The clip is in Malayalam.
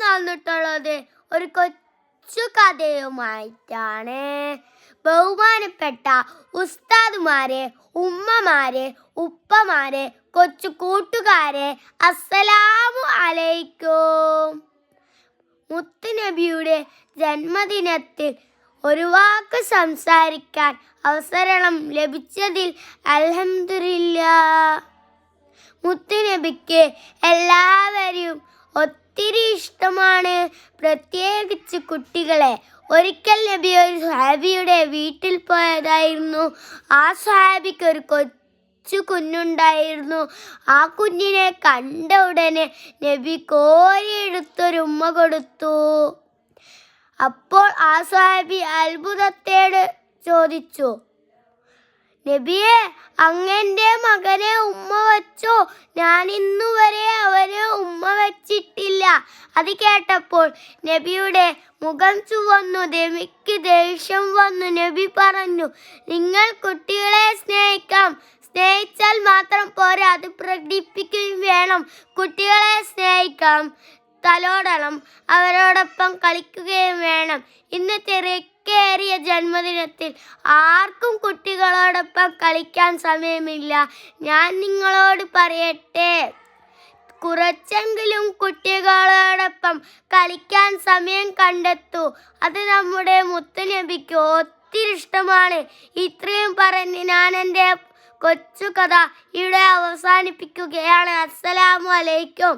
വന്നിട്ടുള്ളത് ഒരു കൊച്ചു കഥയുമായിട്ടാണ്. ബഹുമാനപ്പെട്ട ഉസ്താദുമാരെ, ഉമ്മമാരെ, ഉപ്പമാരെ, കൊച്ചു കൂട്ടുകാരെ, അസ്സലാമു അലൈക്കും. മുത്തുനബിയുടെ ജന്മദിനത്തിൽ ഒരു വാക്ക് സംസാരിക്കാൻ അവസരം ലഭിച്ചതിൽ അൽഹംദുലില്ലാഹ്. മുത്തുനബിക്ക് എല്ലാവരെയും ഒത്തിരി ഇഷ്ടമാണ്, പ്രത്യേകിച്ച് കുട്ടികളെ. ഒരിക്കൽ നബി ഒരു സ്വഹാബിയുടെ വീട്ടിൽ പോയതായിരുന്നു. ആ സ്വഹാബിക്ക് ഒരു കൊച്ചു കുഞ്ഞുണ്ടായിരുന്നു. ആ കുഞ്ഞിനെ കണ്ട ഉടനെ നബി കോരിയെടുത്തൊരു ഉമ്മ കൊടുത്തു. അപ്പോൾ ആ സ്വഹാബി അത്ഭുതത്തോടെ ചോദിച്ചു, നബിയെ, അങ്ങന്റെ മകനെ ഉമ്മ വച്ചോ? ഞാൻ ഇന്നുവരെ അവനെ ഉമ്മ വച്ചിട്ടില്ല. അത് കേട്ടപ്പോൾ നബിയുടെ മുഖം ചുവന്നു, നബിക്ക് ദേഷ്യം വന്നു. നബി പറഞ്ഞു, നിങ്ങൾ കുട്ടികളെ സ്നേഹിച്ചാൽ മാത്രം പോരാ, അത് പ്രകടിപ്പിക്കുകയും വേണം. കുട്ടികളെ സ്നേഹിക്കണം, തലോടണം, അവരോടൊപ്പം കളിക്കുകയും വേണം. ഇന്ന് തിരക്കേറിയ ജന്മദിനത്തിൽ ആർക്കും കുട്ടികളോടൊപ്പം കളിക്കാൻ സമയമില്ല. ഞാൻ നിങ്ങളോട് പറയട്ടെ, കുറച്ചെങ്കിലും കുട്ടികളോടൊപ്പം കളിക്കാൻ സമയം കണ്ടെത്തൂ. അത് നമ്മുടെ മുത്തുനബിക്ക് ഒത്തിരി ഇഷ്ടമാണ്. ഇത്രയും പറഞ്ഞ് ഞാൻ എൻ്റെ കൊച്ചു കഥ ഇവിടെ അവസാനിപ്പിക്കുകയാണ്. അസ്സലാമു അലൈക്കും.